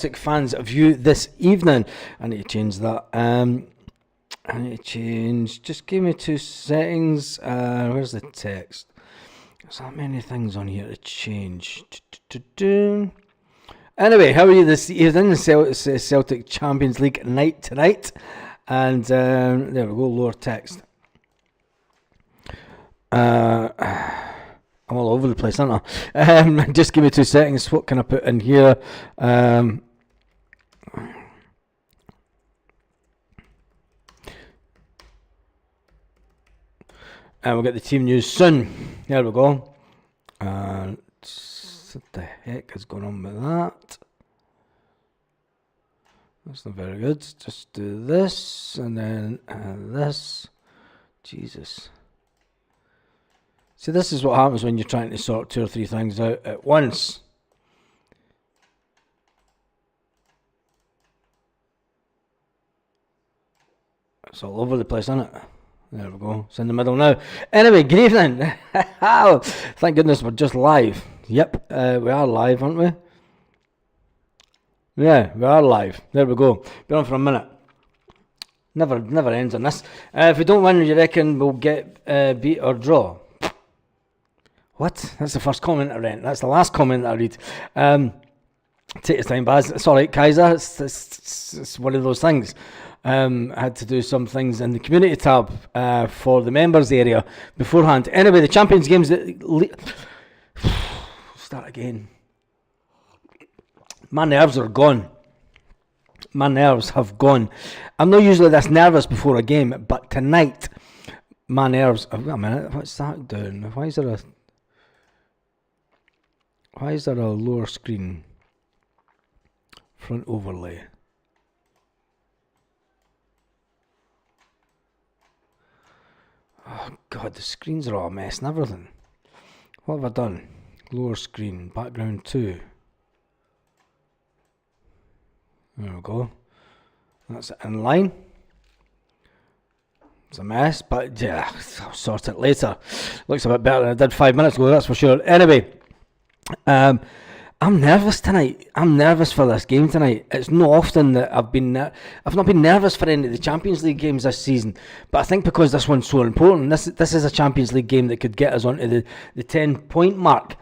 Celtic fans view this evening. I need to change that. I need to change. Just give me 2 seconds. Where's the text? There's that many things on here to change. Anyway, how are you this evening? Celtic Champions League night tonight. And there we go, lower text. I'm all over the place, aren't I? Just give me 2 seconds. What can I put in here? And we'll get the team news soon. There we go. What the heck is going on with that? That's not very good. Just do this and then this. Jesus. See, this is what happens when you're trying to sort 2 or 3 things out at once. It's all over the place, isn't it? There we go. It's in the middle now. Anyway, good evening. Thank goodness we're just live. Yep, we are live, aren't we? Yeah, we are live. There we go. Been on for a minute. Never ends on this. If we don't win, you reckon we'll get beat or draw? What? That's the first comment I read. That's the last comment I read. Take your time, Baz. It's all right, Kaiser. It's one of those things. I had to do some things in the community tab for the members area beforehand. Anyway, the Champions Games start again. My nerves are gone. My nerves have gone. I'm not usually this nervous before a game, but tonight my nerves. Wait a minute, what's that doing? Why is there a lower screen front overlay? Oh God, the screens are all a mess and everything. What have I done? Lower screen, background 2. There we go. That's it in line. It's a mess, but yeah, I'll sort it later. Looks a bit better than I did 5 minutes ago, that's for sure. Anyway, I'm nervous tonight. I'm nervous for this game tonight. It's not often that I've not been nervous for any of the Champions League games this season, but I think because this one's so important, this is a Champions League game that could get us onto the 10-point mark.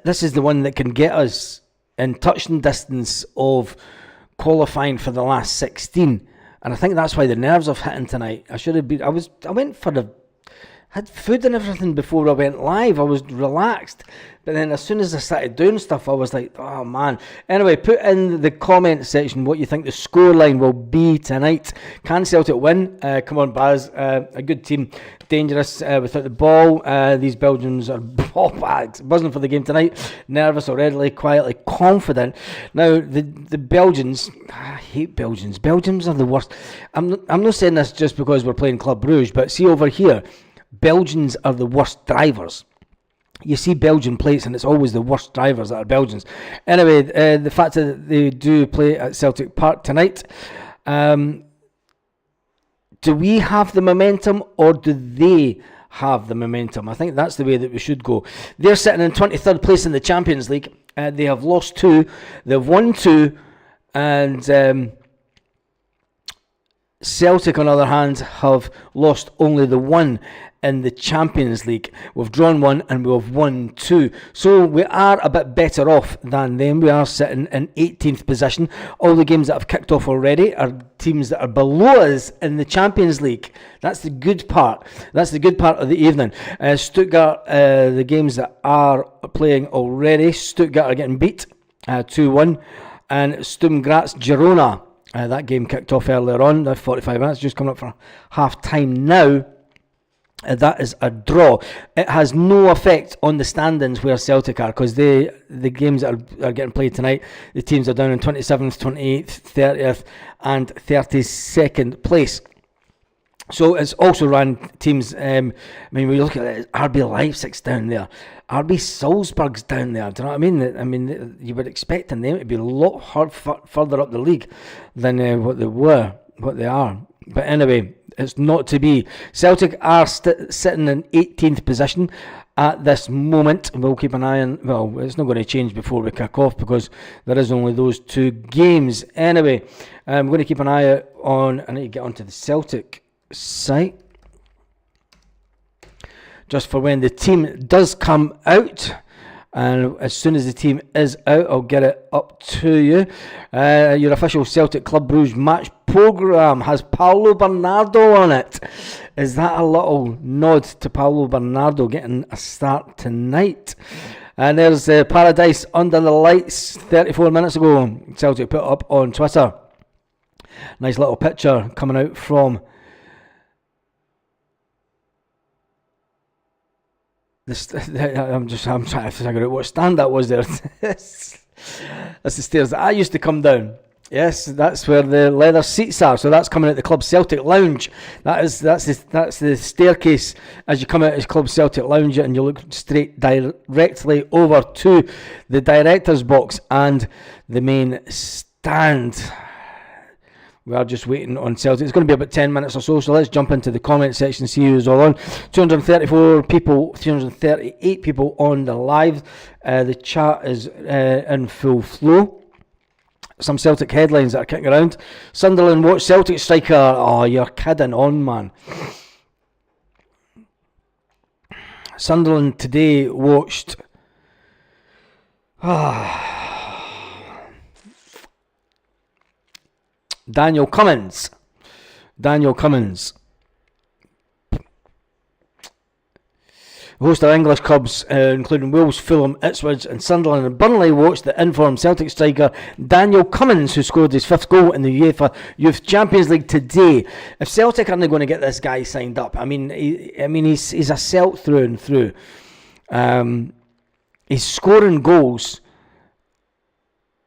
This is the one that can get us in touching distance of qualifying for the last 16, and I think that's why the nerves of hitting tonight. I went for had food and everything before I went live. I was relaxed, but then as soon as I started doing stuff, I was like, oh man. Anyway, put in the comment section what you think the scoreline will be tonight. Can Celtic win? Come on, Baz. A good team, dangerous without the ball. These Belgians are buzzing for the game tonight. Nervous already, quietly confident. Now the Belgians, I hate Belgians. Belgians are the worst. I'm not saying this just because we're playing Club Brugge, but see over here, Belgians are the worst drivers. You see Belgian plates and it's always the worst drivers that are Belgians. Anyway, the fact that they do play at Celtic Park tonight, do we have the momentum or do they have the momentum? I think that's the way that we should go. They're sitting in 23rd place in the Champions League. They have lost 2, they've won 2, and Celtic, on the other hand, have lost only the 1 in the Champions League. We've drawn 1 and we've won 2. So we are a bit better off than them. We are sitting in 18th position. All the games that have kicked off already are teams that are below us in the Champions League. That's the good part. That's the good part of the evening. Stuttgart, the games that are playing already, Stuttgart are getting beat 2-1. And Sturm Graz Girona, that game kicked off earlier on, 45 minutes, just coming up for half time now. That is a draw. It has no effect on the standings where Celtic are, because the games that are getting played tonight, the teams are down in 27th, 28th, 30th and 32nd place. So it's also ran teams, when we look at it, RB Leipzig's down there, RB Salzburg's down there, do you know what I mean? You would expect them to be a lot further up the league than what they are. But anyway, it's not to be. Celtic are sitting in 18th position. at this moment. We'll keep an eye on, well, it's not going to change before we kick off because there is only those 2 games. Anyway, I'm going to keep an eye out on, I need to get onto the Celtic site just for when the team does come out. And as soon as the team is out, I'll get it up to you. Your official Celtic Club Brugge match programme has Paulo Bernardo on it. Is that a little nod to Paulo Bernardo getting a start tonight? And there's Paradise Under the Lights 34 minutes ago. Celtic put up on Twitter. Nice little picture coming out from I'm trying to figure out what stand that was there. That's the stairs that I used to come down. Yes, that's where the leather seats are. So that's coming out the Club Celtic Lounge. That's the staircase as you come out of Club Celtic Lounge, and you look straight directly over to the director's box and the main stand. We are just waiting on Celtic. It's going to be about 10 minutes or so let's jump into the comment section and see who's all on. 234 people, 338 people on the live. The chat is in full flow. Some Celtic headlines that are kicking around. Sunderland watch Celtic striker. Oh, you're kidding on, man. Sunderland today watched... Daniel Cummins. A host of English clubs, including Wolves, Fulham, Ipswich and Sunderland and Burnley, watched the informed Celtic striker Daniel Cummins, who scored his 5th goal in the UEFA Youth Champions League today. If Celtic aren't going to get this guy signed up, he's a Celt through and through. He's scoring goals.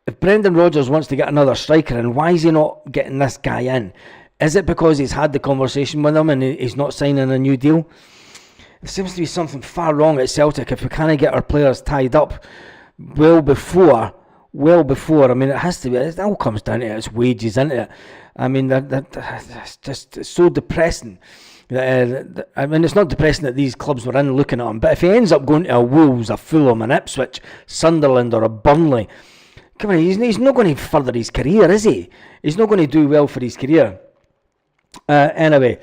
If Brendan Rodgers wants to get another striker, and why is he not getting this guy in? Is it because he's had the conversation with him and he's not signing a new deal? There seems to be something far wrong at Celtic if we can't get our players tied up well before. I mean, it has to be. It all comes down to its wages, isn't it? I mean, that's just so depressing. I mean, it's not depressing that these clubs were in looking at him, but if he ends up going to a Wolves, a Fulham, an Ipswich, Sunderland, or a Burnley, come on, he's not going to further his career, is he? He's not going to do well for his career. Anyway,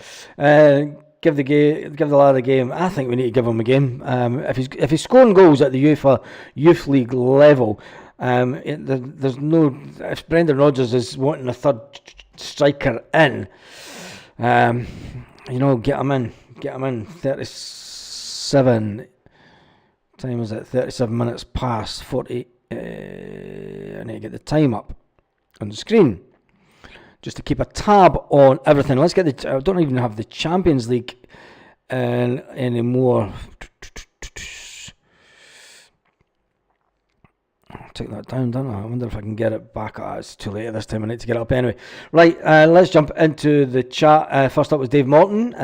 give the lad a game. I think we need to give him a game. If he's scoring goals at the UEFA Youth League level, there's no. If Brendan Rodgers is wanting a third striker in, get him in. 37. Time is at 37 minutes past 40. I need to get the time up on the screen just to keep a tab on everything. Let's get I don't even have the Champions League anymore. I'll take that down, don't I? I wonder if I can get it back. It's too late at this time. I need to get it up anyway. Right, let's jump into the chat. First up was Dave Morton.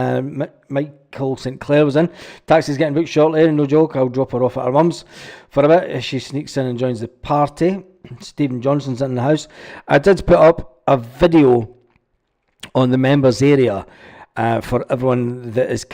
Michael St. Clair was in. Taxi's getting booked shortly. No joke, I'll drop her off at her mum's for a bit. She sneaks in and joins the party. Stephen Johnson's in the house. I did put up a video on the members area for everyone that is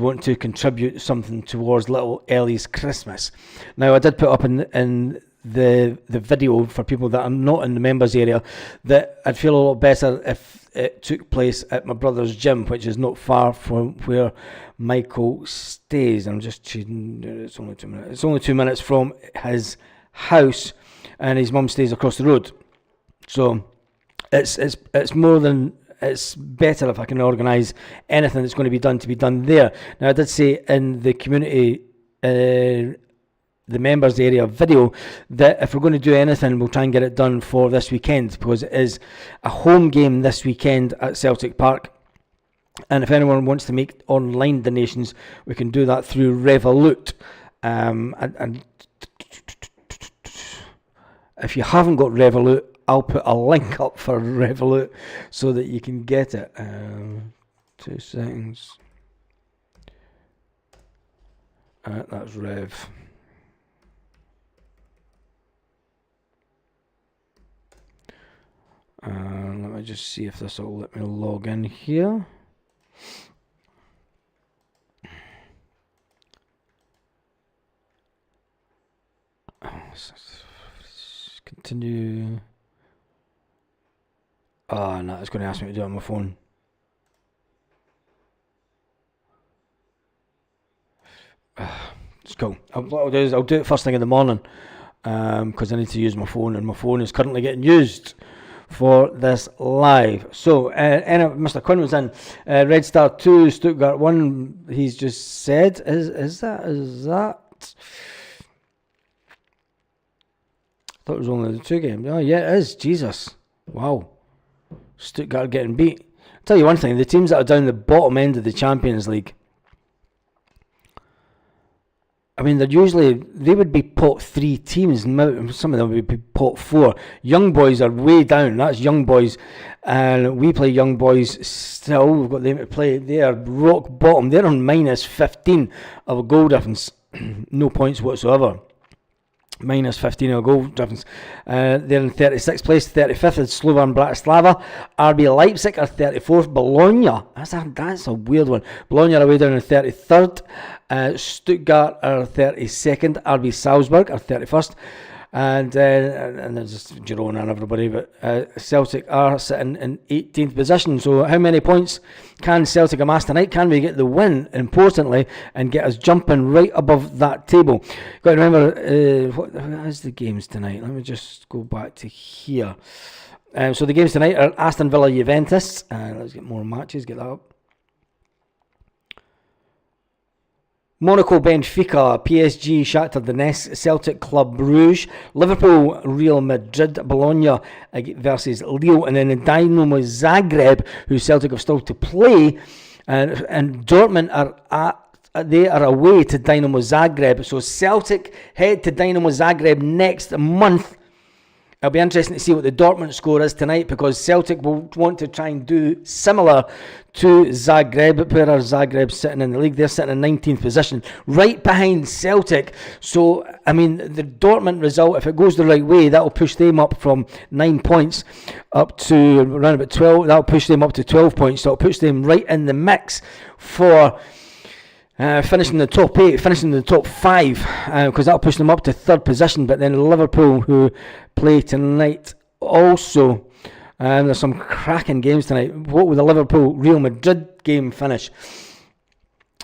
wanting to contribute something towards little Ellie's Christmas. Now, I did put up in the video for people that are not in the members area that I'd feel a lot better if it took place at my brother's gym, which is not far from where Michael stays. I'm just cheating. It's only 2 minutes. It's only 2 minutes from his house, and his mum stays across the road. So it's more than. It's better if I can organise anything that's going to be done there. Now, I did say in the community, the members area video, that if we're going to do anything, we'll try and get it done for this weekend, because it is a home game this weekend at Celtic Park. And if anyone wants to make online donations, we can do that through Revolut. And if you haven't got Revolut, I'll put a link up for Revolut so that you can get it. 2 seconds. That's Rev. Let me just see if this will let me log in here. Continue. Oh, no, it's going to ask me to do it on my phone. It's cool. What I'll do is I'll do it first thing in the morning because I need to use my phone, and my phone is currently getting used for this live. So, Mr. Quinn was in. Red Star 2, Stuttgart 1, he's just said. Is that? I thought it was only the 2 games. Oh, yeah, it is. Jesus. Wow. Stuttgart getting beat. I'll tell you one thing, the teams that are down the bottom end of the Champions League, I mean, they would be pot 3 teams, some of them would be pot 4. Young Boys are way down, that's Young Boys, and we play Young Boys still, we've got them to play, they are rock bottom, they're on minus 15 of a goal difference, no points whatsoever. Minus 15 of a goal difference. They're in 36th place, 35th is Slovan Bratislava. RB Leipzig are 34th. Bologna, that's a weird one. Bologna are way down in 33rd. Stuttgart are 32nd. RB Salzburg are 31st. And there's just Girona and everybody, but Celtic are sitting in 18th position. So how many points can Celtic amass tonight? Can we get the win, importantly, and get us jumping right above that table? Got to remember, what is the games tonight? Let me just go back to here. So the games tonight are Aston Villa Juventus. Let's get more matches, get that up. Monaco, Benfica, PSG, Shakhtar Donetsk, Celtic Club Brugge, Liverpool, Real Madrid, Bologna versus Lille, and then the Dynamo Zagreb, who Celtic have still to play, and Dortmund they are away to Dynamo Zagreb. So Celtic head to Dynamo Zagreb next month. It'll be interesting to see what the Dortmund score is tonight, because Celtic will want to try and do similar to Zagreb. Where are Zagreb sitting in the league? They're sitting in 19th position, right behind Celtic. So, I mean, the Dortmund result, if it goes the right way, that will push them up from 9 points up to around about 12. That will push them up to 12 points. So it'll push them right in the mix for finishing the top 8, finishing the top 5, because that'll push them up to 3rd position. But then Liverpool, who play tonight also, there's some cracking games tonight. What will the Liverpool-Real Madrid game finish?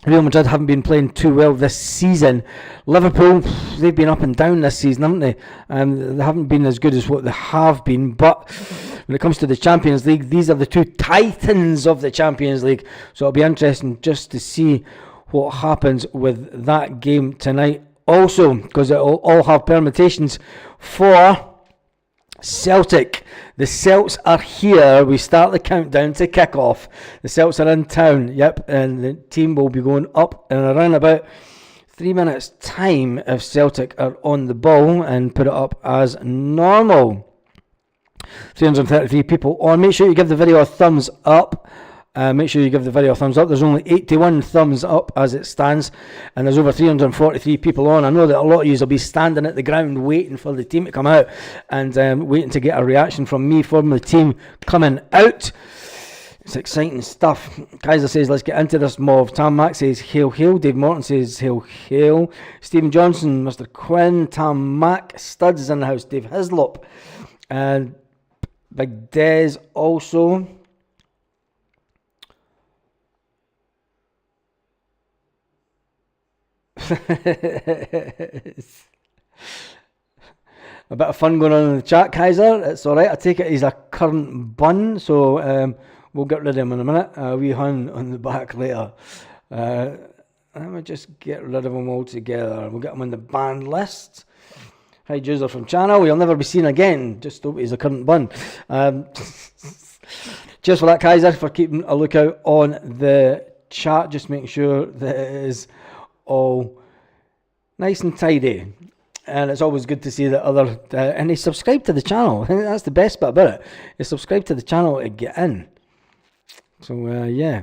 Real Madrid haven't been playing too well this season. Liverpool, they've been up and down this season, haven't they? They haven't been as good as what they have been. But when it comes to the Champions League, these are the 2 titans of the Champions League. So it'll be interesting just to see what happens with that game tonight also, because it'll all have permutations for Celtic. The Celts are here. We start the countdown to kick off. The Celts are in town, yep, and the team will be going up in around about 3 minutes time if Celtic are on the ball and put it up as normal. 333 people on. Make sure you give the video a thumbs up. Make sure you give the video a thumbs up. There's only 81 thumbs up as it stands, and there's over 343 people on. I know that a lot of you will be standing at the ground waiting for the team to come out, and waiting to get a reaction from me from the team coming out. It's exciting stuff. Kaiser says, let's get into this mob. Tam Mack says, hail, hail. Dave Morton says, hail, hail. Stephen Johnson, Mr. Quinn, Tam Mack, Studs is in the house. Dave Hislop, and Big Des also. A bit of fun going on in the chat, Kaiser. It's alright. I take it he's a current bun, so we'll get rid of him in a minute. We hun on the back later. Let me just get rid of them all together. We'll get him on the banned list. Hi, user from channel. He'll never be seen again. Just hope he's a current bun. Cheers for that, Kaiser, for keeping a lookout on the chat. Just making sure that it is all nice and tidy, and it's always good to see that other and they subscribe to the channel. I think that's the best bit about it. You subscribe to the channel to get in. So yeah,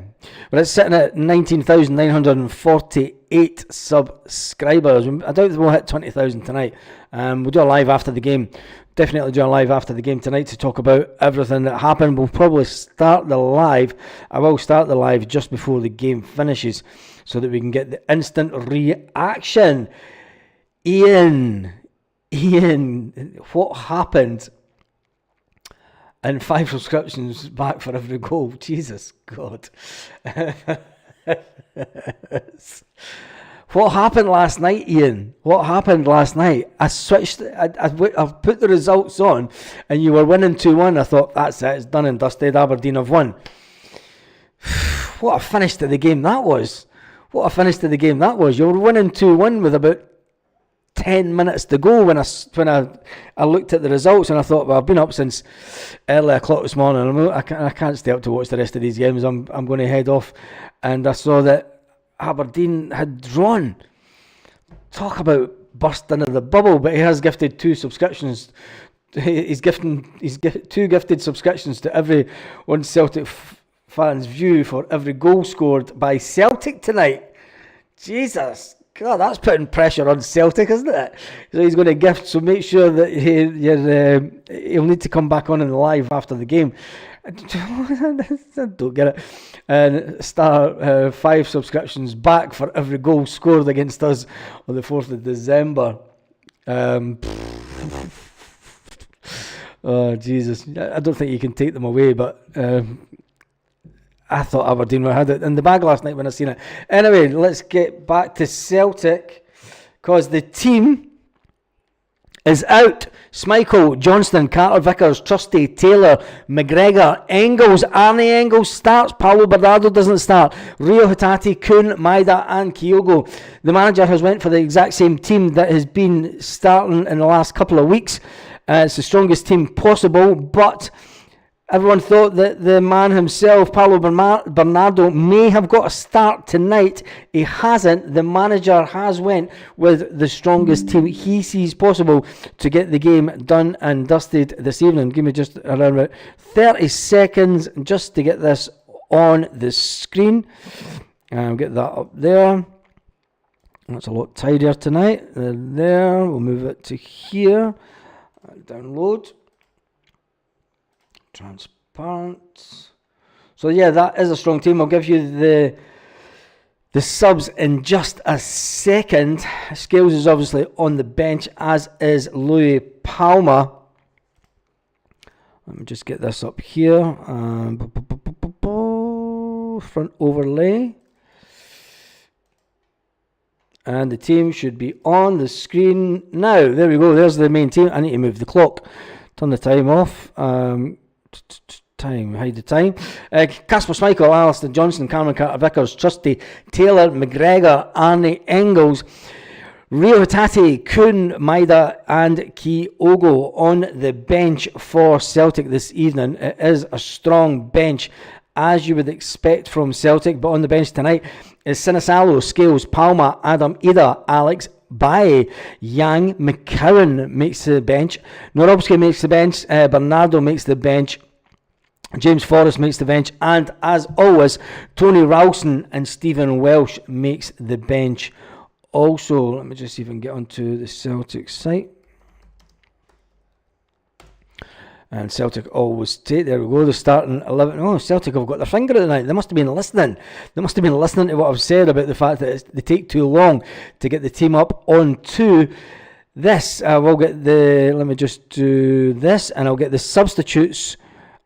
but it's sitting at 19,948 subscribers. I doubt we'll hit 20,000 tonight. We'll do a live after the game. Definitely do a live after the game tonight to talk about everything that happened. We'll probably start the live. I will start the live just before the game finishes, so that we can get the instant reaction. Ian Ian, what happened? And 5 subscriptions back for every goal. Jesus God. What happened last night, Ian? What happened last night? I switched, I put the results on, and you were winning 2-1. I thought, that's it, it's done and dusted. Aberdeen have won. What a finish to the game that was. What a finish to the game that was. You were winning 2-1 with about 10 minutes to go when I looked at the results, and I thought, well, I've been up since early o'clock this morning. I can't stay up to watch the rest of these games. I'm going to head off. And I saw that Aberdeen had drawn. Talk about bursting of the bubble, but he has gifted 2 subscriptions. He's gifted 2 gifted subscriptions to every one Celtic fans' view for every goal scored by Celtic tonight. Jesus God, that's putting pressure on Celtic, isn't it? So he's going to gift. So make sure that he'll need to come back on in the live after the game. I don't get it. And start 5 subscriptions back for every goal scored against us on the 4th of December. Oh, Jesus. I don't think you can take them away, but I thought Aberdeen had it in the bag last night when I seen it. Anyway, let's get back to Celtic, because the team is out. Schmeichel, Johnston, Carter Vickers, Trusty, Taylor, McGregor, Engels. Arne Engels starts. Paulo Bernardo doesn't start. Rio Hitati, Kuhn, Maida and Kyogo. The manager has went for the exact same team that has been starting in the last couple of weeks. It's the strongest team possible, but everyone thought that the man himself, Paulo Bernardo, may have got a start tonight. He hasn't. The manager has went with the strongest team he sees possible to get the game done and dusted this evening. Give me just around about 30 seconds just to get this on the screen. I'll get that up there. That's a lot tidier tonight. There. We'll move it to here. Download. Transparent. So yeah, that is a strong team. I'll give you the subs in just a second. Scales is obviously on the bench, as is Louis Palma. Let me just get this up here. Front overlay. And the team should be on the screen now. There we go. There's the main team. I need to move the clock. Turn the time off. Hide the time. Kasper Schmeichel, Alistair Johnston, Cameron Carter Vickers, Trusty, Taylor, McGregor, Arne Engels, Rio Hitati, Kuhn, Maida and Kyogo on the bench for Celtic this evening. It is a strong bench, as you would expect from Celtic, but on the bench tonight is Sinisalo, Scales, Palma, Adam Ida, Alex Baye, Yang, McCowan makes the bench, Norobski makes the bench, Bernardo makes the bench, James Forrest makes the bench, and as always, Tony Ralston and Stephen Welsh makes the bench also. Let me just see if I can get onto the Celtic site. And Celtic always take, there we go, they're starting 11. Oh, Celtic have got their finger at the night. They must have been listening. They must have been listening to what I've said about the fact that they take too long to get the team up onto this. We'll get let me just do this, and I'll get the substitutes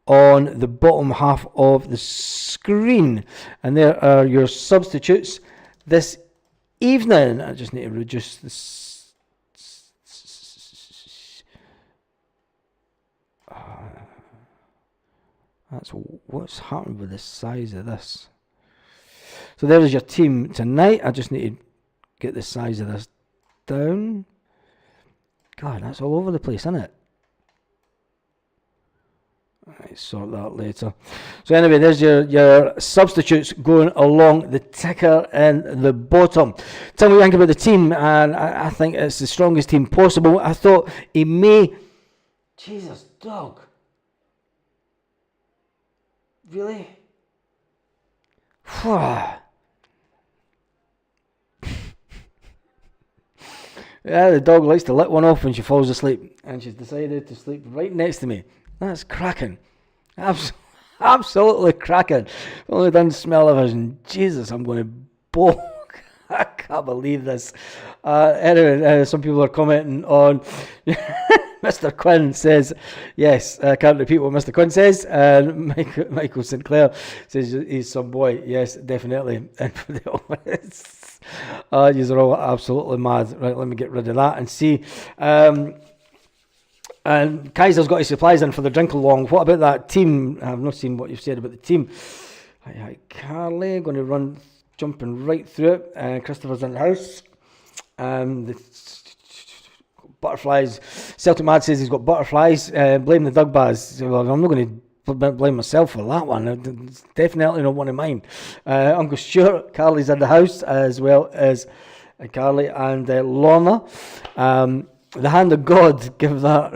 on the bottom half of the screen. And there are your substitutes this evening. I just need to reduce this. That's what's happened with the size of this. So there is your team tonight. I just need to get the size of this down. God, that's all over the place, isn't it? Right, sort that later. So anyway, there's your substitutes going along the ticker in the bottom. Tell me what you think about the team, and I think it's the strongest team possible. I thought he may... Jesus, dog. Really? Yeah, the dog likes to let one off when she falls asleep, and she's decided to sleep right next to me. That's cracking. Absolutely cracking. Only done smell of vision. Jesus, I'm going to balk. I can't believe this. Anyway, some people are commenting on Mr. Quinn says, yes, I can't repeat what Mr. Quinn says. Michael Sinclair says he's some boy. Yes, definitely. And for the honest, you are all absolutely mad. Right, let me get rid of that and see. And Kaiser's got his supplies in for the drink along. What about that team? I've not seen what you've said about the team. Hi, Carly. Going to jumping right through it. Christopher's in the house. The butterflies. Celtic Mad says he's got butterflies. Blame the Dugbaz. Well, I'm not going to blame myself for that one. It's definitely not one of mine. Uncle Stuart. Carly's in the house as well as Carly and Lorna. The hand of God, give that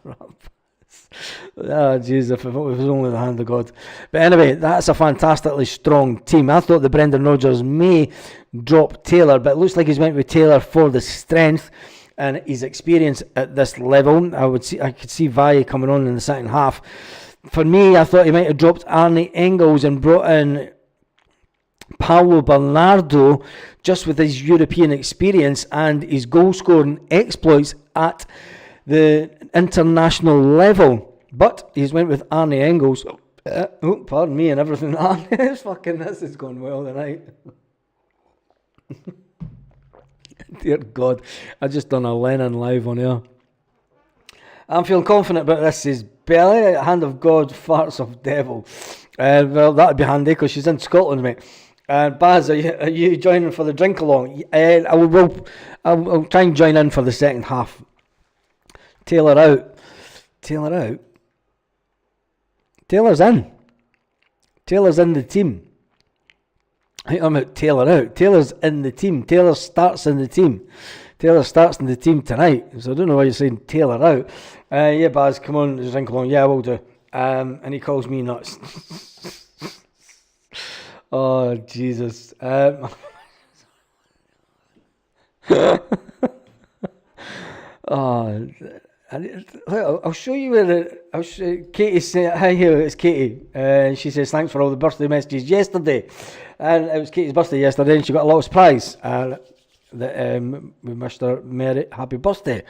rap. Oh, jeez, if it was only the hand of God. But anyway, that's a fantastically strong team. I thought that Brendan Rodgers may drop Taylor, but it looks like he's went with Taylor for the strength and his experience at this level. I could see Valle coming on in the second half. For me, I thought he might have dropped Arnie Engels and brought in Paolo Bernardo, just with his European experience and his goal-scoring exploits at the international level. But he's went with Arnie Engels. Pardon me and everything. This is going well tonight. Dear God, I just done a Lennon live on air. I'm feeling confident about this. Says Belly, hand of God, farts of devil. Well, that'd be handy because she's in Scotland, mate. Baz, are you joining for the drink along? I'll try and join in for the second half. Taylor out. Taylor's in. Taylor's in the team. I'm out. Taylor out. Taylor's in the team. Taylor starts in the team. Taylor starts in the team tonight. So I don't know why you're saying Taylor out. Yeah, Baz, come on, drink along. Yeah, I will do. And he calls me nuts. Oh, Jesus. I'll show you where Katie said, hi here, it's Katie. She says, thanks for all the birthday messages yesterday. And it was Katie's birthday yesterday and she got a little surprise. That we wished her Merry happy birthday.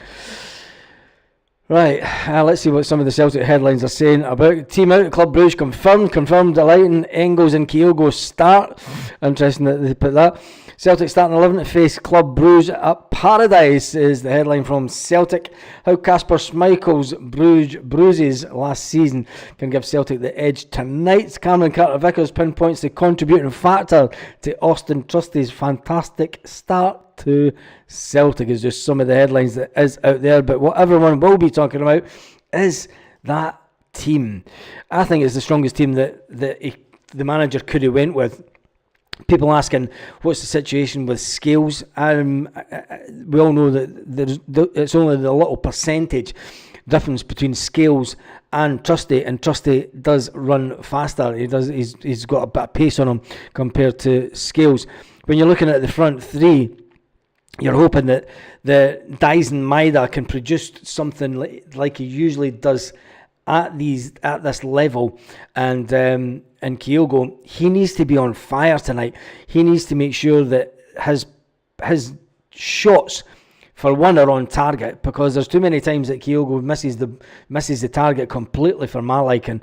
Right, let's see what some of the Celtic headlines are saying about team out. Club Brugge confirmed delighting Engels and Kyogo start. Interesting that they put that. Celtic starting 11 to face Club Brugge at Paradise is the headline from Celtic. How Kasper Schmeichel's bruises last season can give Celtic the edge tonight. Cameron Carter-Vickers pinpoints the contributing factor to Austin Trusty's fantastic start to Celtic is just some of the headlines that is out there. But what everyone will be talking about is that team. I think it's the strongest team that the manager could have went with. People asking what's the situation with Scales. We all know that it's only the little percentage difference between Scales and Trusty, and Trusty does run faster. He's got a bit of pace on him compared to Scales. When you're looking at the front three, you're hoping that the Dyson Maeda can produce something like he usually does at this level, and Kyogo, he needs to be on fire tonight. He needs to make sure that his shots for one are on target, because there's too many times that Kyogo misses the target completely for my liking.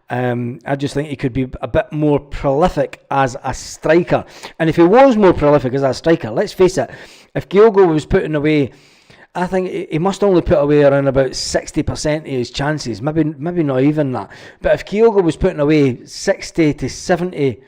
I just think he could be a bit more prolific as a striker, and if he was more prolific as a striker, let's face it, if Kyogo was putting away, I think he must only put away around about 60% of his chances, maybe not even that. But if Kyogo was putting away 60 to 70,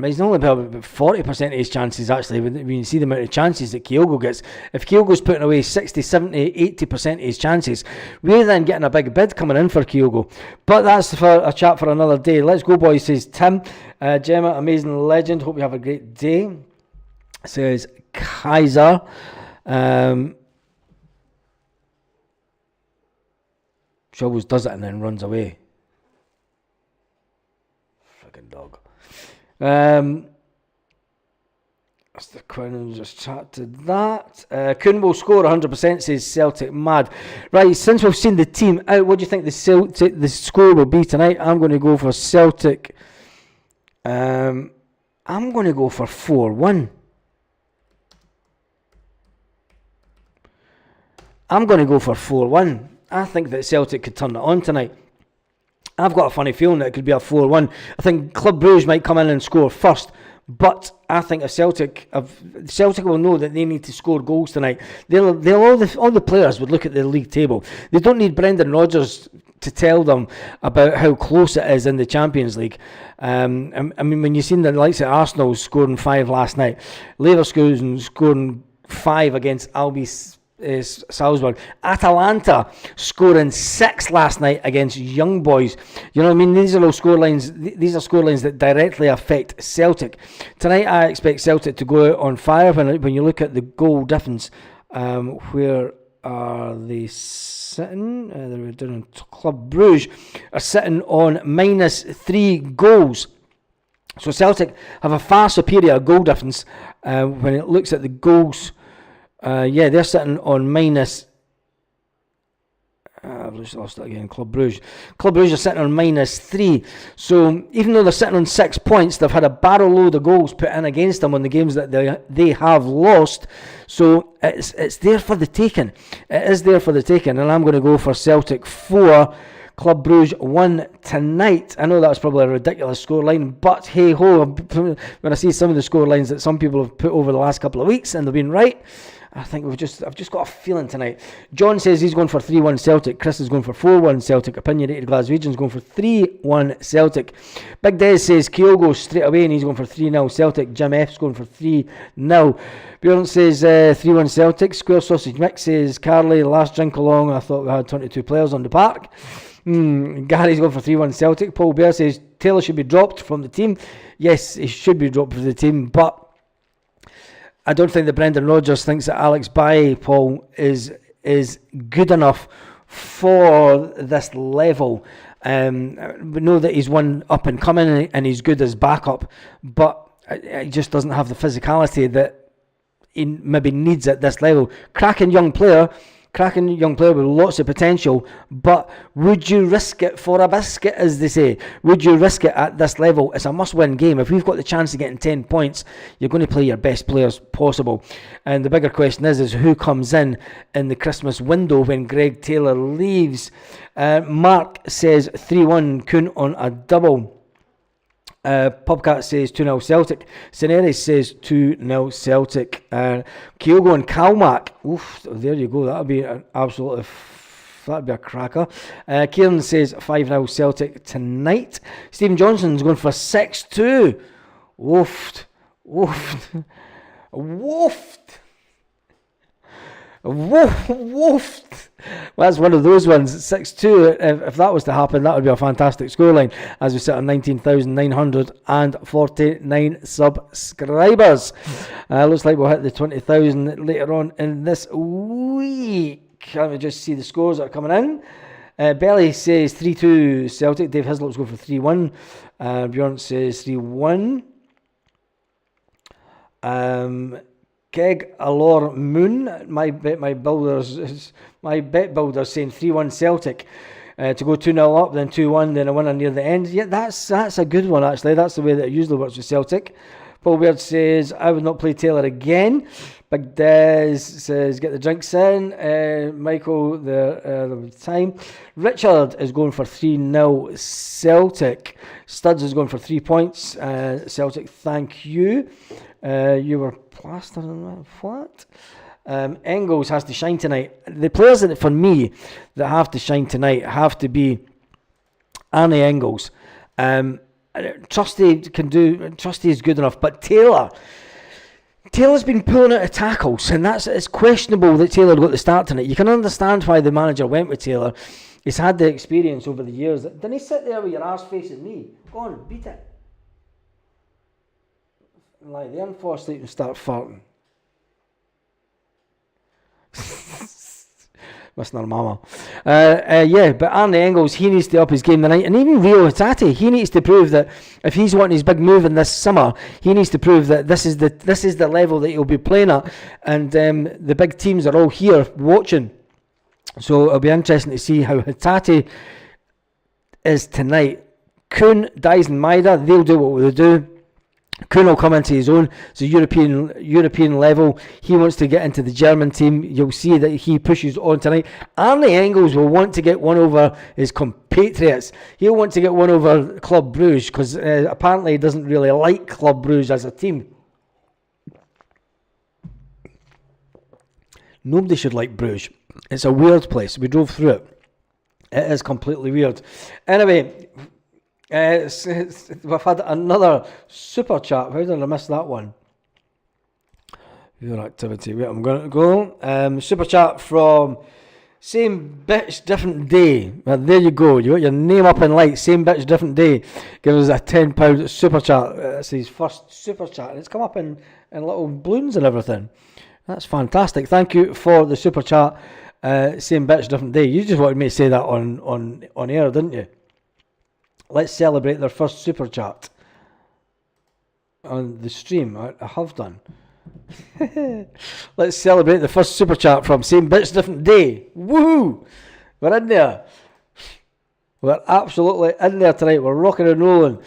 he's only about 40% of his chances actually, when you see the amount of chances that Kyogo gets. If Kyogo's putting away 60, 70, 80% of his chances, we're then getting a big bid coming in for Kyogo. But that's for a chat for another day. Let's go, boys, says Tim. Gemma, amazing legend, hope you have a great day, says Kaiser. She always does it and then runs away. Friggin' dog. Mr. Quinn just chat to that. Kuhn will score 100%, says Celtic Mad. Right, since we've seen the team out, what do you think the score will be tonight? I'm going to go for Celtic. I'm going to go for 4-1. I'm going to go for 4-1. I think that Celtic could turn it on tonight. I've got a funny feeling that it could be a 4-1. I think Club Brugge might come in and score first, but I think if Celtic will know that they need to score goals tonight. All the players would look at the league table. They don't need Brendan Rodgers to tell them about how close it is in the Champions League. I mean, when you've seen the likes of Arsenal scoring 5 last night, Leverkusen scoring 5 against Salzburg, Atalanta scoring 6 last night against Young Boys. You know what I mean? These are scorelines. These are scorelines that directly affect Celtic. Tonight, I expect Celtic to go out on fire. When you look at the goal difference, where are they sitting? They're down in Club Brugge are sitting on -3 goals. So Celtic have a far superior goal difference when it looks at the goals. They're sitting on I've just lost it again. Club Brugge are sitting on -3. So even though they're sitting on 6 points, they've had a barrel load of goals put in against them on the games that they have lost. So it's there for the taking. It is there for the taking, and I'm going to go for Celtic 4. Club Brugge 1 tonight. I know that's probably a ridiculous scoreline, but hey ho, when I see some of the scorelines that some people have put over the last couple of weeks and they've been right, I think I've just got a feeling tonight. John says he's going for 3-1 Celtic. Chris is going for 4-1 Celtic. Opinionated Glaswegian's going for 3-1 Celtic. Big Des says Kyogo straight away and he's going for 3-0 Celtic. Jim F's going for 3-0. Bjorn says 3-1 Celtic. Square Sausage Mix says Carly, last drink along, I thought we had 22 players on the park. Gary's going for 3-1 Celtic. Paul Bear says Taylor should be dropped from the team. Yes, he should be dropped from the team, but I don't think that Brendan Rodgers thinks that Alex Bailly, Paul, is good enough for this level. We know that he's one up and coming and he's good as backup, but he just doesn't have the physicality that he maybe needs at this level. Cracking young player with lots of potential, but would you risk it for a biscuit, as they say? Would you risk it at this level? It's a must-win game. If we've got the chance of getting 10 points, you're going to play your best players possible. And the bigger question is who comes in the Christmas window when Greg Taylor leaves? Mark says 3-1 Kuhn on a double. Pubcat says 2-0 Celtic. Cineris says 2-0 Celtic. Kyogo and Kalmak. Oof, there you go. That'll be an absolute. That'd be a cracker. Kieran says 5-0 Celtic tonight. Stephen Johnson's going for 6-2. Woofed. Well, that's one of those ones. 6-2. If that was to happen, that would be a fantastic scoreline. As we sit on 19,949 subscribers. Looks like we'll hit the 20,000 later on in this week. Let me just see the scores that are coming in. Belly says 3-2 Celtic. Dave Hislop's going for 3-1. Bjorn says 3-1. Keg Allure Moon, my bet builder's saying 3-1 Celtic to go 2-0 up, then 2-1, then a winner near the end. Yeah, that's a good one actually. That's the way that it usually works with Celtic. Paul Baird says I would not play Taylor again. Big Des says get the drinks in. Michael the time. Richard is going for 3-0 Celtic. Studs is going for 3 points. Celtic, thank you. You were plastering that flat. Engels has to shine tonight. The players that, for me, that have to shine tonight have to be Arne Engels. Trusty is good enough, but Taylor's been pulling out of tackles, and it's questionable that Taylor got the start tonight. You can understand why the manager went with Taylor. He's had the experience over the years. Didn't he sit there with your arse facing me? Go on, beat it. Lie there and fall asleep and start farting. Missing our mama. But Arne Engels, he needs to up his game tonight. And even Rio Hatate, he needs to prove that if he's wanting his big move in this summer, he needs to prove that this is the level that he'll be playing at. And the big teams are all here watching. So it'll be interesting to see how Hatate is tonight. Kuhn, Dies and Maida, they'll do what they do. Kuhn will come into his own. It's a European level. He wants to get into the German team. You'll see that he pushes on tonight. Arne Engels will want to get one over his compatriots. He'll want to get one over Club Brugge because apparently he doesn't really like Club Brugge as a team. Nobody should like Bruges. It's a weird place. We drove through it. It is completely weird. Anyway, we've had another super chat. How did I miss that one? Your activity. Wait, I'm going to go. Super chat from Same Bitch Different Day. Well, there you go. You got your name up in lights. Same Bitch Different Day. Give us a £10 super chat. It's his first super chat. And it's come up in little balloons and everything. That's fantastic. Thank you for the super chat. Same Bitch Different Day. You just wanted me to say that on air, didn't you? Let's celebrate their first super chat on the stream. I have done. Let's celebrate the first super chat from Same Bitch Different Day. Woohoo! We're in there. We're absolutely in there tonight. We're rocking and rolling.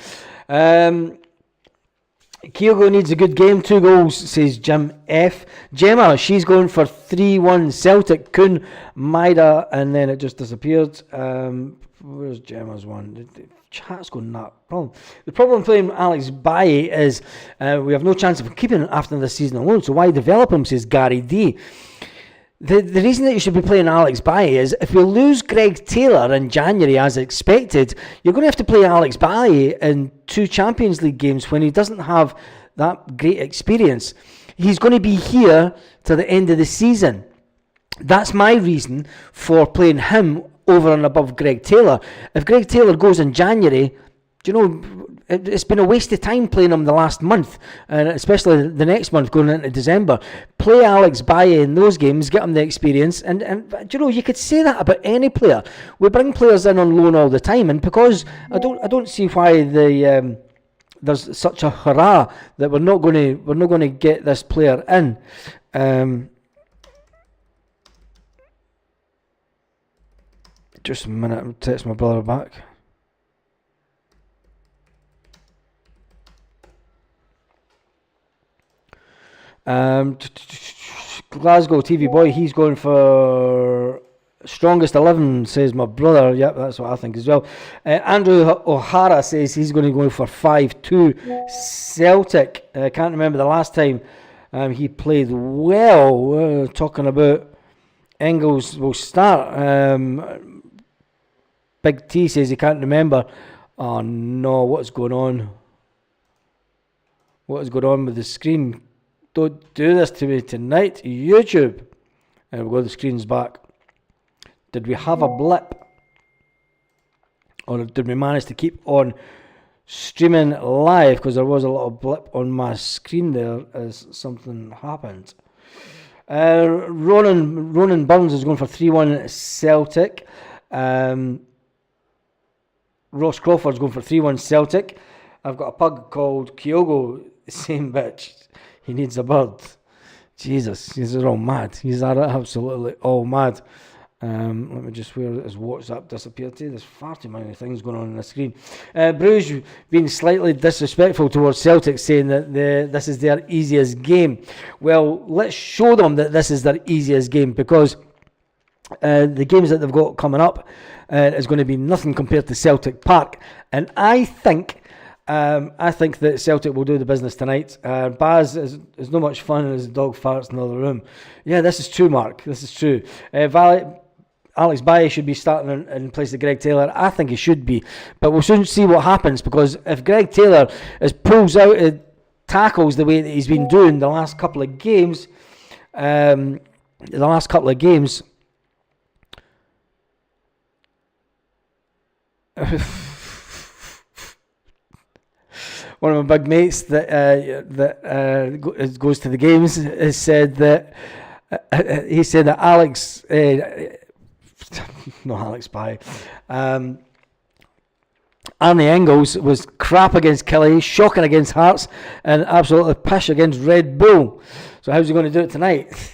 Kyogo needs a good game. 2 goals, says Jim F. Gemma, she's going for 3-1 Celtic. Kuhn, Maida, and then it just disappeared. Where's Gemma's one? The chat's going nut. The problem playing Alex Bailly is we have no chance of keeping him after this season alone, so why develop him, says Gary D. The reason that you should be playing Alex Bailly is if we lose Greg Taylor in January as expected, you're going to have to play Alex Bailly in 2 Champions League games when he doesn't have that great experience. He's going to be here to the end of the season. That's my reason for playing him over and above Greg Taylor. If Greg Taylor goes in January, do you know, it's been a waste of time playing him the last month, and especially the next month going into December. Play Alex Bailly in those games, get him the experience, and do you know, you could say that about any player. We bring players in on loan all the time, and because I don't see why there's such a hurrah that we're not going to get this player in. Just a minute, I'll text my brother back. Glasgow TV boy, he's going for strongest 11, says my brother. Yep, that's what I think as well. Andrew O'Hara says he's going to go for 5-2 Celtic. I can't remember the last time he played well. Talking about Engels will start. Big T says he can't remember. Oh no, what's going on? What is going on with the screen? Don't do this to me tonight, YouTube. And we'll go, the screen's back. Did we have a blip? Or did we manage to keep on streaming live? Because there was a little blip on my screen there as something happened. Ronan Burns is going for 3-1 Celtic. Ross Crawford's going for 3-1 Celtic. I've got a pug called Kyogo, same bitch. He needs a bird. Jesus, these are all mad. These are absolutely all mad. Let me just, where his WhatsApp disappeared to? There's far too many things going on the screen. Bruges being slightly disrespectful towards Celtic, saying that this is their easiest game. Well, let's show them that this is their easiest game, because the games that they've got coming up is going to be nothing compared to Celtic Park. And I think that Celtic will do the business tonight. Baz is no much fun as the dog farts in the other room. Yeah, this is true, Mark. This is true. Alex Bailly should be starting in place of Greg Taylor. I think he should be. But we'll soon see what happens, because if Greg Taylor pulls out tackles the way that he's been doing the last couple of games, one of my big mates that goes to the games has said that Alex, no Alex Bailly, Arne Engels was crap against Kelly, shocking against Hearts, and absolutely pish against Red Bull. So how's he going to do it tonight?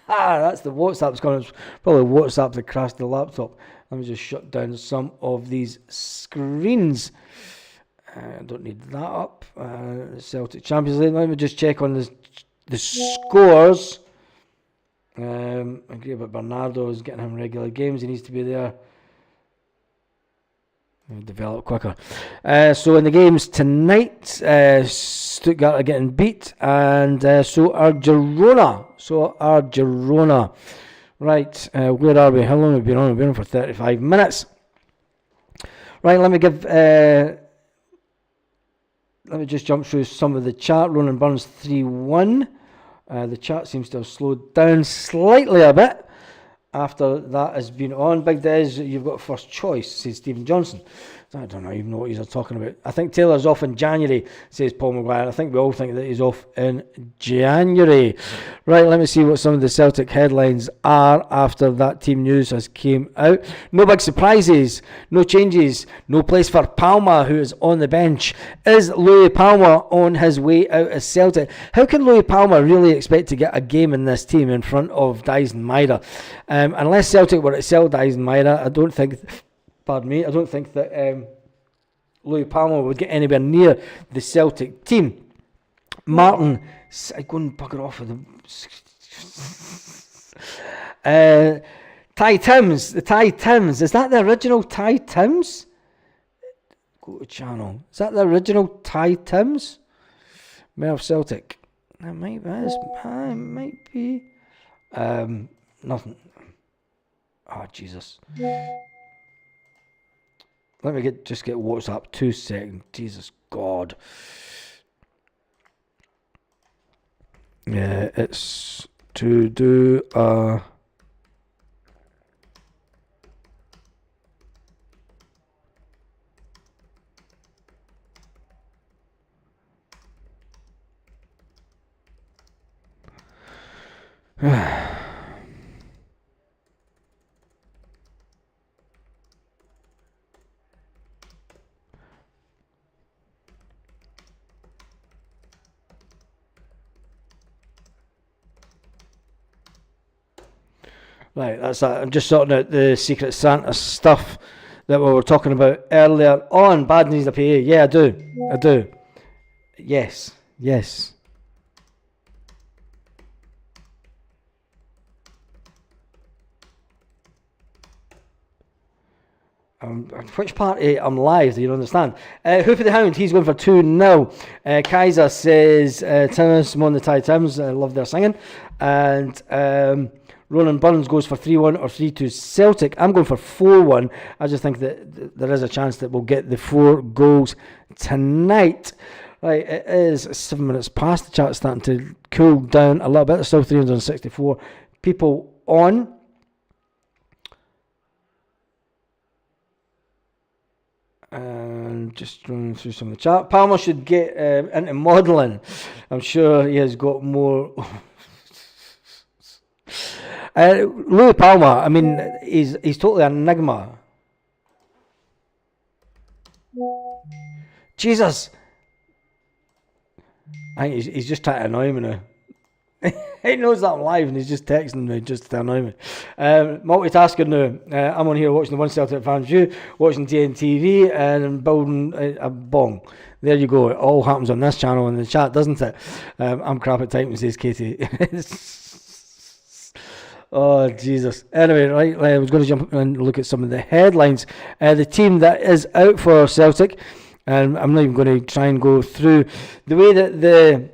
That's the WhatsApp that's going. Probably WhatsApp that crashed the laptop. Let me just shut down some of these screens. I don't need that up. Celtic Champions League. Let me just check on the scores. I agree about Bernardo is getting him regular games. He needs to be there. He'll develop quicker. So in the games tonight, Stuttgart are getting beat, and so are Girona. Right, where are we? How long have we been on? We've been on for 35 minutes. Right, let me just jump through some of the chat. Ronan Burns 3-1. The chat seems to have slowed down slightly a bit after that has been on. Big Des, you've got first choice, says Stephen Johnson. I don't even know what he's talking about. I think Taylor's off in January, says Paul Maguire. I think we all think that he's off in January. Right, let me see what some of the Celtic headlines are after that team news has came out. No big surprises, no changes, no place for Palma, who is on the bench. Is Louis Palma on his way out of Celtic? How can Louis Palma really expect to get a game in this team in front of Dyson Maida? Unless Celtic were to sell Dyson Maida, I don't think that Louis Palma would get anywhere near the Celtic team. Martin, go and bugger off with the Ty Timms. The Ty Timms, is that the original Ty Timms? Go to channel. Is that the original Ty Timms? Mayor of Celtic. That might be. Nothing. Oh, Jesus. Let me just get WhatsApp 2 seconds. Jesus God. Yeah, it's to do right, that's that. I'm just sorting out the Secret Santa stuff that we were talking about earlier on. Bad news, the PA. Yeah, I do. Yes. Which party I'm live, do you understand? Hoof of the Hound, he's going for 2-0. Kaiser says, Timms, Simone the Ty Timms, I love their singing. And Ronan Burns goes for 3-1 or 3-2 Celtic. I'm going for 4-1. I just think that there is a chance that we'll get the 4 goals tonight. Right, it is 7 minutes past. The chat's starting to cool down a little bit. There's still 364 people on. And just running through some of the chat. Palmer should get into modelling. I'm sure he has got more. Louis Palmer, I mean, he's totally an enigma. Jesus. I think he's just trying to annoy me now. He knows that I'm live and he's just texting me just to annoy me. Multitasking now. I'm on here watching the One Celtic Fan View, watching TNTV and building a bong. There you go. It all happens on this channel in the chat, doesn't it? I'm crap at typing, says Katie. Oh, Jesus. Anyway, right, I was going to jump and look at some of the headlines. The team that is out for Celtic, and I'm not even going to try and go through the way that the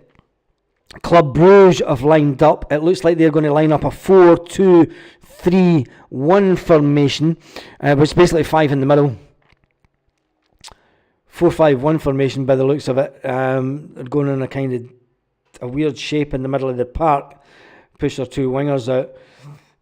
Club Brugge have lined up. It looks like they're going to line up a 4-2-3-1 formation, which is basically 5 in the middle. 4-5-1 formation by the looks of it. They're going in a kind of a weird shape in the middle of the park. Push their 2 wingers out.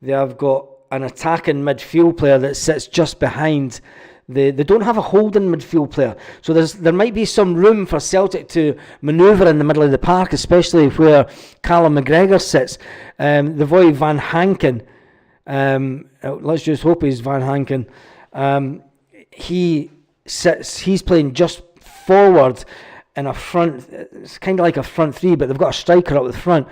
They have got an attacking midfield player that sits just behind. They don't have a holding midfield player, so there might be some room for Celtic to manoeuvre in the middle of the park, especially where Callum McGregor sits. The boy Van Hanken, let's just hope he's Van Hanken. He's playing just forward in a front. It's kind of like a front 3, but they've got a striker up the front.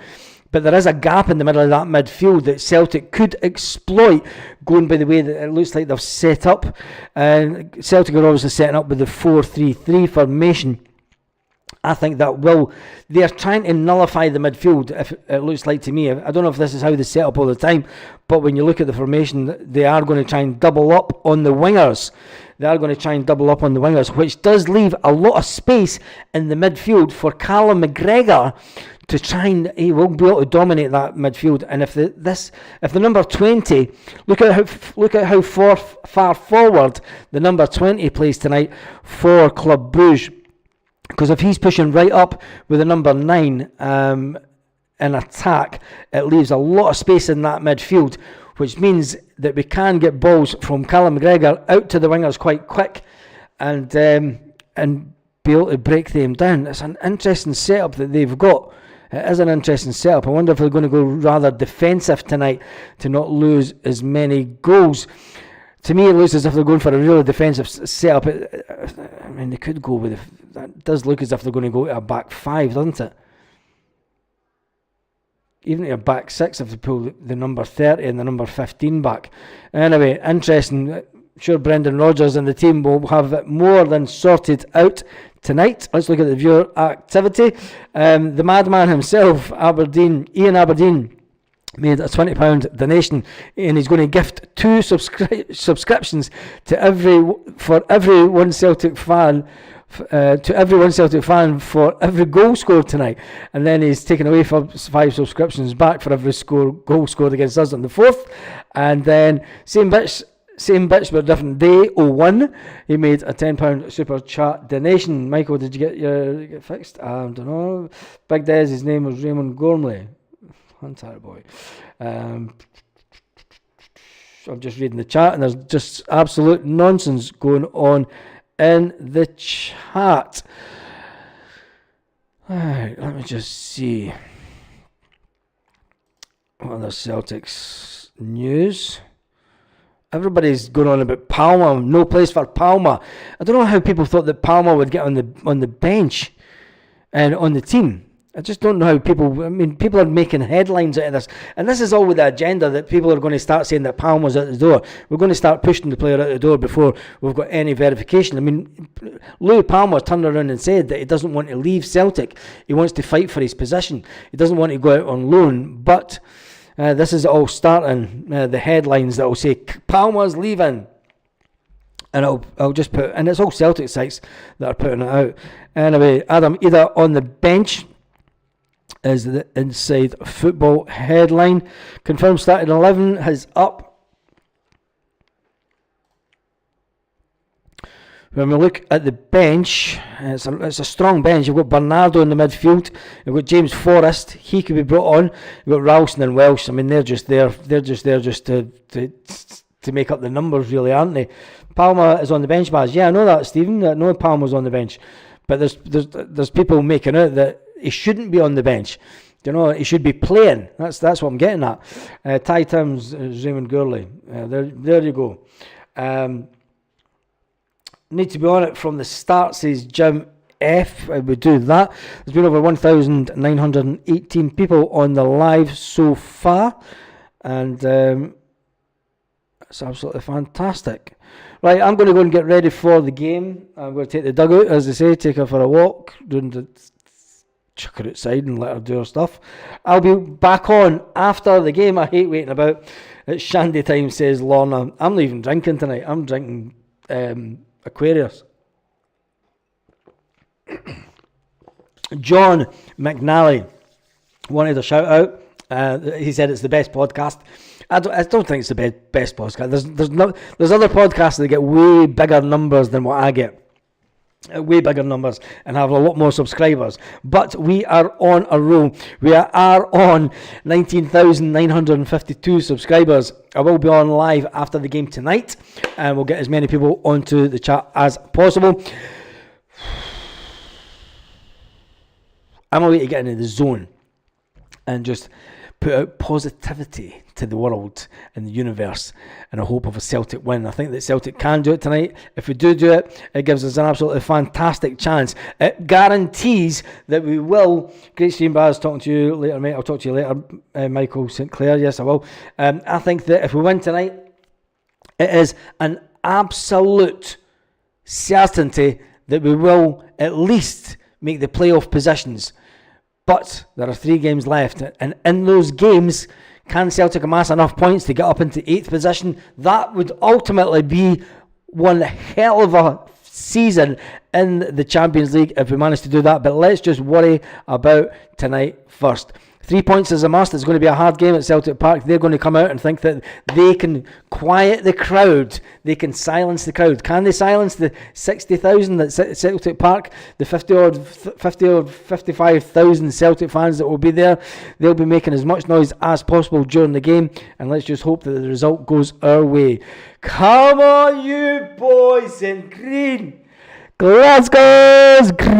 but there is a gap in the middle of that midfield that Celtic could exploit, going by the way that it looks like they've set up. Celtic are obviously setting up with the 4-3-3 formation. I think they're trying to nullify the midfield, if it looks like to me. I don't know if this is how they set up all the time, but when you look at the formation, they are going to try and double up on the wingers. Which does leave a lot of space in the midfield for Callum McGregor to try and he will be able to dominate that midfield. And if the number 20, look at how far forward the number 20 plays tonight for Club Brugge. Because if he's pushing right up with the number 9 in attack, it leaves a lot of space in that midfield, which means that we can get balls from Callum McGregor out to the wingers quite quick and be able to break them down. It's an interesting setup that they've got. It is an interesting setup. I wonder if they're going to go rather defensive tonight to not lose as many goals. To me, it looks as if they're going for a really defensive setup. I mean, they could go with that does look as if they're going to go to a back 5, doesn't it? Even to a back 6 if they pull the number 30 and the number 15 back. Anyway, interesting. Sure, Brendan Rodgers and the team will have it more than sorted out tonight. Let's look at the viewer activity. The madman himself, Ian Aberdeen, made a £20 donation, and he's going to gift 2 subscriptions to every one Celtic fan for every goal scored tonight, and then he's taken away 5 subscriptions back for every goal scored against us on the 4th. And then same bitch but different day 01, he made a £10 super chat donation. Michael, did you get fixed? I don't know. Big Des, his name was Raymond Gormley. Hunter boy. I'm just reading the chat, and there's just absolute nonsense going on in the chat. Alright, let me just see what other Celtics news. Everybody's going on about Palma. No place for Palma. I don't know how people thought that Palma would get on the bench and on the team. I just don't know how people are making headlines out of this. And this is all with the agenda that people are going to start saying that Palma's out the door. We're going to start pushing the player out the door before we've got any verification. I mean, Louis Palmer turned around and said that he doesn't want to leave Celtic. He wants to fight for his position. He doesn't want to go out on loan. But this is all starting, the headlines that will say, Palmer's leaving. And I'll just put, and it's all Celtic sites that are putting it out. Anyway, Adam Ida on the bench is the Inside Football headline. Confirmed starting 11 is up. When we look at the bench, it's a strong bench. You've got Bernardo in the midfield. You've got James Forrest. He could be brought on. You've got Ralston and Welsh. I mean, they're just there. They're just there just to make up the numbers, really, aren't they? Palma is on the bench, Baz. Yeah, I know that, Stephen. I know Palma's on the bench, but there's people making out that he shouldn't be on the bench. You know, he should be playing. That's what I'm getting at. Ty Timms, Raymond Gurley. There you go. Need to be on it from the start, says Jim F. I would do that. There's been over 1,918 people on the live so far, and it's absolutely fantastic. Right, I'm going to go and get ready for the game. I'm going to take the dugout, as they say, take her for a walk, chuck her outside and let her do her stuff. I'll be back on after the game. I hate waiting about. It's shandy time, says Lorna. I'm not even drinking tonight. I'm drinking Aquarius. John McNally wanted a shout out. He said it's the best podcast. I don't think it's the best podcast. There's other podcasts that get way bigger numbers than what I get. Way bigger numbers and have a lot more subscribers, but we are on a roll. We are on 19,952 subscribers. I will be on live after the game tonight, and we'll get as many people onto the chat as possible. I'm away to get into the zone and just put out positivity to the world and the universe in the hope of a Celtic win. I think that Celtic can do it tonight. If we do it, it gives us an absolutely fantastic chance. It guarantees that we will. Great stream, Baz. Talking to you later, mate. I'll talk to you later, Michael St. Clair. Yes, I will. I think that if we win tonight, it is an absolute certainty that we will at least make the playoff positions. But there are 3 games left, and in those games, can Celtic amass enough points to get up into 8th position? That would ultimately be one hell of a season in the Champions League if we manage to do that. But let's just worry about tonight first. 3 points is a must. It's going to be a hard game at Celtic Park. They're going to come out and think that they can quiet the crowd. They can silence the crowd. Can they silence the 60,000 at Celtic Park? The 50 or 55,000 Celtic fans that will be there. They'll be making as much noise as possible during the game. And let's just hope that the result goes our way. Come on, you boys in green. Glasgow's green.